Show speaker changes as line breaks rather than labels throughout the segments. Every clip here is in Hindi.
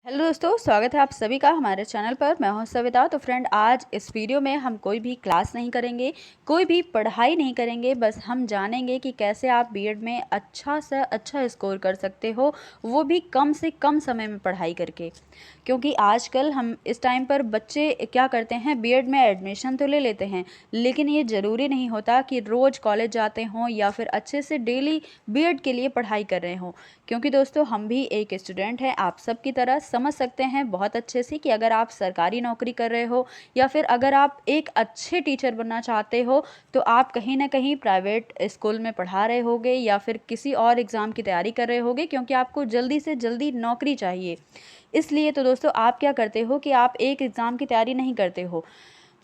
हेलो दोस्तों, स्वागत है आप सभी का हमारे चैनल पर। मैं हूं सविता। तो फ्रेंड, आज इस वीडियो में हम कोई भी क्लास नहीं करेंगे, कोई भी पढ़ाई नहीं करेंगे। बस हम जानेंगे कि कैसे आप बीएड में अच्छा से अच्छा स्कोर कर सकते हो, वो भी कम से कम समय में पढ़ाई करके। क्योंकि आजकल हम इस टाइम पर बच्चे क्या करते हैं, बीएड में एडमिशन तो ले लेते हैं, लेकिन ये ज़रूरी नहीं होता कि रोज़ कॉलेज जाते हों या फिर अच्छे से डेली बीएड के लिए पढ़ाई कर रहे हों। क्योंकि दोस्तों, हम भी एक स्टूडेंट हैं, आप सब की तरह समझ सकते हैं बहुत अच्छे से कि अगर आप सरकारी नौकरी कर रहे हो या फिर अगर आप एक अच्छे टीचर बनना चाहते हो, तो आप कहीं ना कहीं प्राइवेट स्कूल में पढ़ा रहे होगे या फिर किसी और एग्ज़ाम की तैयारी कर रहे होगे, क्योंकि आपको जल्दी से जल्दी नौकरी चाहिए। इसलिए तो दोस्तों, आप क्या करते हो कि आप एक एग्ज़ाम की तैयारी नहीं करते हो।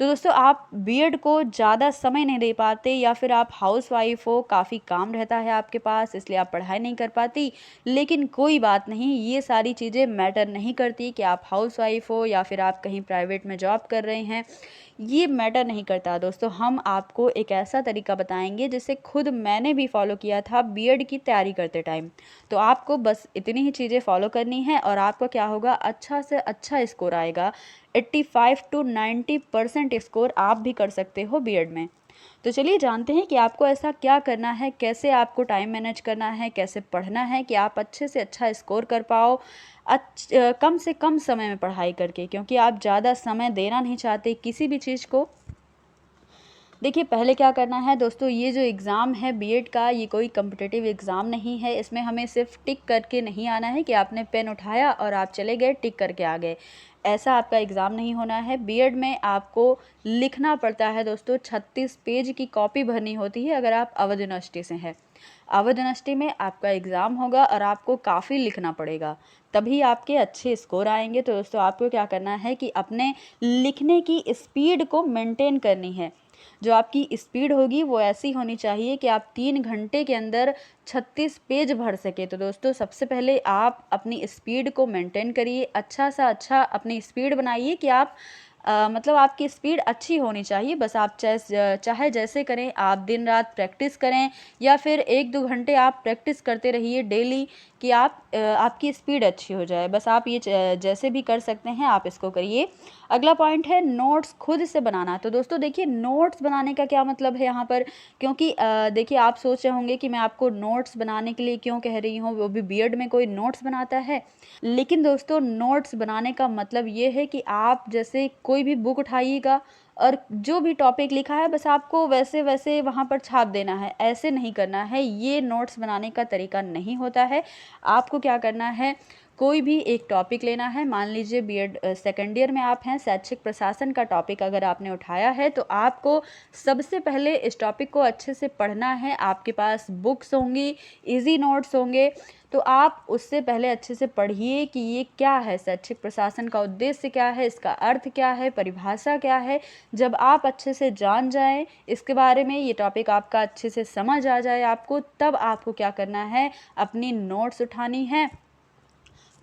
तो दोस्तों, आप बीएड को ज़्यादा समय नहीं दे पाते या फिर आप हाउसवाइफ हो, काफ़ी काम रहता है आपके पास, इसलिए आप पढ़ाई नहीं कर पाती। लेकिन कोई बात नहीं, ये सारी चीज़ें मैटर नहीं करती कि आप हाउसवाइफ हो या फिर आप कहीं प्राइवेट में जॉब कर रहे हैं। ये मैटर नहीं करता दोस्तों। हम आपको एक ऐसा तरीका बताएंगे जिसे खुद मैंने भी फॉलो किया था बीएड की तैयारी करते टाइम। तो आपको बस इतनी ही चीज़ें फॉलो करनी है और आपको क्या होगा, अच्छा से अच्छा स्कोर आएगा। 85 टू 90% स्कोर आप भी कर सकते हो बीएड में। तो चलिए जानते हैं कि आपको ऐसा क्या करना है, कैसे आपको टाइम मैनेज करना है, कैसे पढ़ना है कि आप अच्छे से अच्छा स्कोर कर पाओ कम से कम समय में पढ़ाई करके, क्योंकि आप ज़्यादा समय देना नहीं चाहते किसी भी चीज़ को। देखिए, पहले क्या करना है दोस्तों, ये जो एग्ज़ाम है बीएड का, ये कोई कॉम्पिटिटिव एग्ज़ाम नहीं है। इसमें हमें सिर्फ टिक करके नहीं आना है कि आपने पेन उठाया और आप चले गए, टिक करके आ गए। ऐसा आपका एग्ज़ाम नहीं होना है। बीएड में आपको लिखना पड़ता है दोस्तों, 36 पेज की कॉपी भरनी होती है अगर आप अवध यूनिवर्सिटी से हैं। अवध यूनिवर्सिटी में आपका एग्ज़ाम होगा और आपको काफ़ी लिखना पड़ेगा, तभी आपके अच्छे स्कोर आएंगे। तो दोस्तों, आपको क्या करना है कि अपने लिखने की स्पीड को मेंटेन करनी है। जो आपकी स्पीड होगी वो ऐसी होनी चाहिए कि आप 3 घंटे के अंदर 36 पेज भर सके। तो दोस्तों, सबसे पहले आप अपनी स्पीड को मेंटेन करिए, अच्छा सा अच्छा अपनी स्पीड बनाइए कि आप मतलब आपकी स्पीड अच्छी होनी चाहिए। बस आप चाहे जैसे करें, आप दिन रात प्रैक्टिस करें या फिर 1-2 घंटे आप प्रैक्टिस करते रहिए डेली कि आपकी स्पीड अच्छी हो जाए। बस आप ये जैसे भी कर सकते हैं आप इसको करिए। अगला पॉइंट है नोट्स खुद से बनाना। तो दोस्तों देखिए, नोट्स बनाने का क्या मतलब है यहाँ पर, क्योंकि देखिए आप सोच रहे होंगे कि मैं आपको नोट्स बनाने के लिए क्यों कह रही हूँ, वो भी बीएड में कोई नोट्स बनाता है। लेकिन दोस्तों, नोट्स बनाने का मतलब ये है कि आप जैसे कोई भी बुक उठाइएगा और जो भी टॉपिक लिखा है बस आपको वैसे वैसे वहाँ पर छाप देना है। ऐसे नहीं करना है, ये नोट्स बनाने का तरीका नहीं होता है। आपको क्या करना है, कोई भी एक टॉपिक लेना है। मान लीजिए बीएड सेकेंड ईयर में आप हैं, शैक्षिक प्रशासन का टॉपिक अगर आपने उठाया है, तो आपको सबसे पहले इस टॉपिक को अच्छे से पढ़ना है। आपके पास बुक्स होंगी, इजी नोट्स होंगे, तो आप उससे पहले अच्छे से पढ़िए कि ये क्या है, शैक्षिक प्रशासन का उद्देश्य क्या है, इसका अर्थ क्या है, परिभाषा क्या है। जब आप अच्छे से जान जाएं इसके बारे में, ये टॉपिक आपका अच्छे से समझ आ जाए आपको, तब आपको क्या करना है, अपनी नोट्स उठानी है।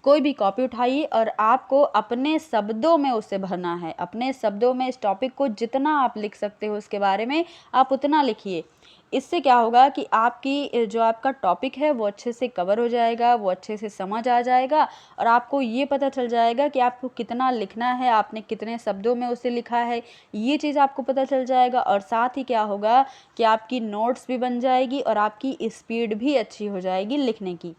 कोई भी कॉपी उठाइए और आपको अपने शब्दों में उसे भरना है। अपने शब्दों में इस टॉपिक को जितना आप लिख सकते हो उसके बारे में आप उतना लिखिए। इससे क्या होगा कि आपकी जो आपका टॉपिक है वो अच्छे से कवर हो जाएगा, वो अच्छे से समझ आ जाएगा और आपको ये पता चल जाएगा कि आपको कितना लिखना है, आपने कितने शब्दों में उसे लिखा है, ये चीज़ आपको पता चल जाएगा। और साथ ही क्या होगा कि आपकी नोट्स भी बन जाएगी और आपकी स्पीड भी अच्छी हो जाएगी लिखने की।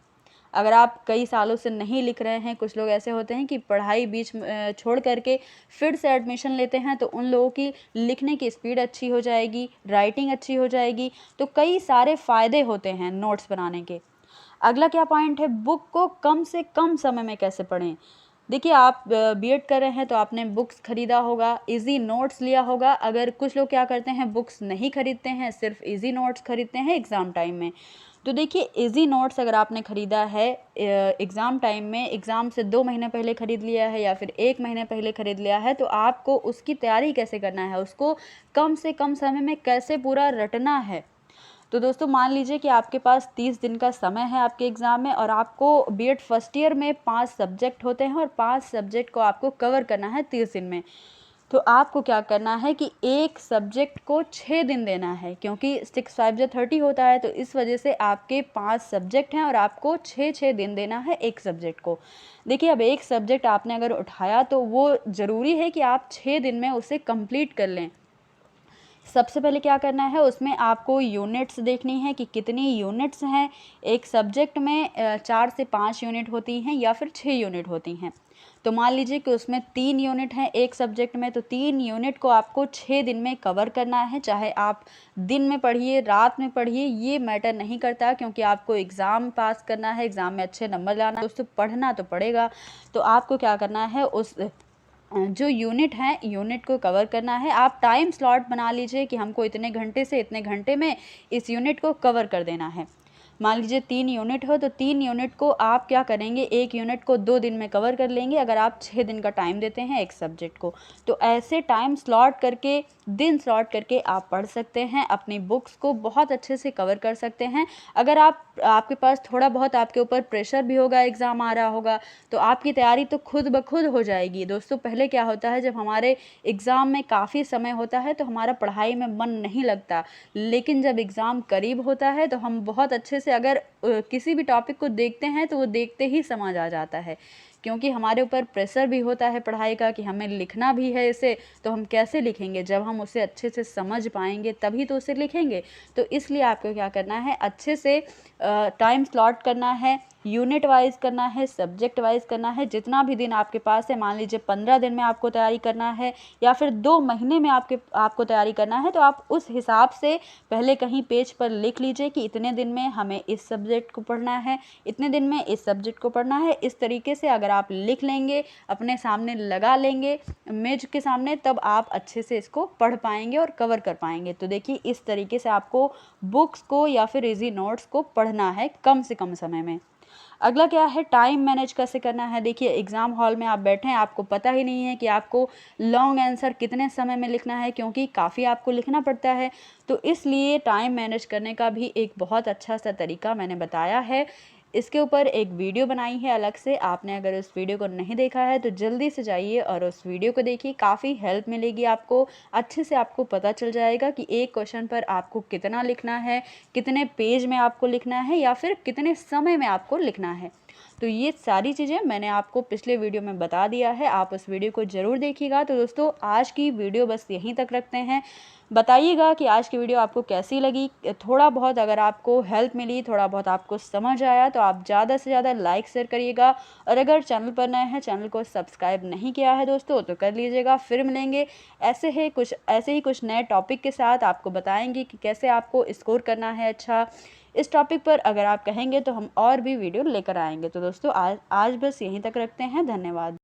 अगर आप कई सालों से नहीं लिख रहे हैं, कुछ लोग ऐसे होते हैं कि पढ़ाई बीच में छोड़ करके फिर से एडमिशन लेते हैं, तो उन लोगों की लिखने की स्पीड अच्छी हो जाएगी, राइटिंग अच्छी हो जाएगी। तो कई सारे फ़ायदे होते हैं नोट्स बनाने के। अगला क्या पॉइंट है, बुक को कम से कम समय में कैसे पढ़ें। देखिए, आप बीएड कर रहे हैं तो आपने बुक्स खरीदा होगा, इजी नोट्स लिया होगा। अगर कुछ लोग क्या करते हैं, बुक्स नहीं खरीदते हैं, सिर्फ इजी नोट्स खरीदते हैं एग्ज़ाम टाइम में। तो देखिए, इजी नोट्स अगर आपने ख़रीदा है एग्ज़ाम टाइम में, एग्ज़ाम से 2 महीने पहले ख़रीद लिया है या फिर 1 महीने पहले ख़रीद लिया है, तो आपको उसकी तैयारी कैसे करना है, उसको कम से कम समय में कैसे पूरा रटना है। तो दोस्तों, मान लीजिए कि आपके पास 30 दिन का समय है आपके एग्ज़ाम में और आपको बीएड फर्स्ट ईयर में 5 सब्जेक्ट होते हैं और 5 सब्जेक्ट को आपको कवर करना है 30 दिन में। तो आपको क्या करना है कि एक सब्जेक्ट को 6 दिन देना है, क्योंकि 6 5 जा 30 होता है, तो इस वजह से आपके 5 सब्जेक्ट हैं और आपको 6 दिन देना है एक सब्जेक्ट को। देखिए, अब एक सब्जेक्ट आपने अगर उठाया तो वो ज़रूरी है कि आप 6 दिन में उसे कंप्लीट कर लें। सबसे पहले क्या करना है, उसमें आपको यूनिट्स देखनी है कि कितनी यूनिट्स हैं एक सब्जेक्ट में। 4 से 5 यूनिट होती हैं या फिर 6 यूनिट होती हैं। तो मान लीजिए कि उसमें 3 यूनिट हैं एक सब्जेक्ट में, तो 3 यूनिट को आपको 6 दिन में कवर करना है। चाहे आप दिन में पढ़िए, रात में पढ़िए, ये मैटर नहीं करता, क्योंकि आपको एग्ज़ाम पास करना है, एग्ज़ाम में अच्छे नंबर लाना है, दोस्तों पढ़ना तो पड़ेगा। तो आपको क्या करना है, उस जो यूनिट हैं यूनिट को कवर करना है। आप टाइम स्लॉट बना लीजिए कि हमको इतने घंटे से इतने घंटे में इस यूनिट को कवर कर देना है। मान लीजिए 3 यूनिट हो, तो 3 यूनिट को आप क्या करेंगे, एक यूनिट को 2 दिन में कवर कर लेंगे अगर आप 6 दिन का टाइम देते हैं एक सब्जेक्ट को। तो ऐसे टाइम स्लॉट करके, दिन स्लॉट करके आप पढ़ सकते हैं, अपनी बुक्स को बहुत अच्छे से कवर कर सकते हैं। अगर आपके पास थोड़ा बहुत आपके ऊपर प्रेशर भी होगा, एग्ज़ाम आ रहा होगा, तो आपकी तैयारी तो खुद ब खुद हो जाएगी। दोस्तों, पहले क्या होता है, जब हमारे एग्ज़ाम में काफ़ी समय होता है तो हमारा पढ़ाई में मन नहीं लगता, लेकिन जब एग्ज़ाम करीब होता है तो हम बहुत अच्छे से अगर किसी भी टॉपिक को देखते हैं तो वो देखते ही समझ आ जाता है, क्योंकि हमारे ऊपर प्रेशर भी होता है पढ़ाई का कि हमें लिखना भी है इसे। तो हम कैसे लिखेंगे, जब हम उसे अच्छे से समझ पाएंगे तभी तो उसे लिखेंगे। तो इसलिए आपको क्या करना है, अच्छे से टाइम स्लॉट करना है, यूनिट वाइज करना है, सब्जेक्ट वाइज करना है। जितना भी दिन आपके पास है, मान लीजिए 15 दिन में आपको तैयारी करना है या फिर 2 महीने में आपको तैयारी करना है, तो आप उस हिसाब से पहले कहीं पेज पर लिख लीजिए कि इतने दिन में हमें इस सब्जेक्ट को पढ़ना है, इतने दिन में इस सब्जेक्ट को पढ़ना है। इस तरीके से अगर आप लिख लेंगे, अपने सामने लगा लेंगे मेज के सामने, तब आप अच्छे से इसको पढ़ पाएंगे और कवर कर पाएंगे। तो देखिए, इस तरीके से आपको बुक्स को या फिर इजी नोट्स को पढ़ना है कम से कम समय में। अगला क्या है, टाइम मैनेज कैसे करना है। देखिए, एग्ज़ाम हॉल में आप बैठे हैं, आपको पता ही नहीं है कि आपको लॉन्ग आंसर कितने समय में लिखना है, क्योंकि काफ़ी आपको लिखना पड़ता है। तो इसलिए टाइम मैनेज करने का भी एक बहुत अच्छा सा तरीका मैंने बताया है। इसके ऊपर एक वीडियो बनाई है अलग से, आपने अगर उस वीडियो को नहीं देखा है तो जल्दी से जाइए और उस वीडियो को देखिए, काफ़ी हेल्प मिलेगी आपको। अच्छे से आपको पता चल जाएगा कि एक क्वेश्चन पर आपको कितना लिखना है, कितने पेज में आपको लिखना है या फिर कितने समय में आपको लिखना है। तो ये सारी चीज़ें मैंने आपको पिछले वीडियो में बता दिया है, आप उस वीडियो को ज़रूर देखिएगा। तो दोस्तों, आज की वीडियो बस यहीं तक रखते हैं। बताइएगा कि आज की वीडियो आपको कैसी लगी। थोड़ा बहुत अगर आपको हेल्प मिली, थोड़ा बहुत आपको समझ आया, तो आप ज़्यादा से ज़्यादा लाइक शेयर करिएगा। और अगर चैनल पर नए हैं, चैनल को सब्सक्राइब नहीं किया है दोस्तों, तो कर लीजिएगा। फिर मिलेंगे ऐसे ही कुछ नए टॉपिक के साथ, आपको बताएंगे कि कैसे आपको स्कोर करना है अच्छा। इस टॉपिक पर अगर आप कहेंगे तो हम और भी वीडियो लेकर आएंगे। तो दोस्तों, आज बस यहीं तक रखते हैं। धन्यवाद।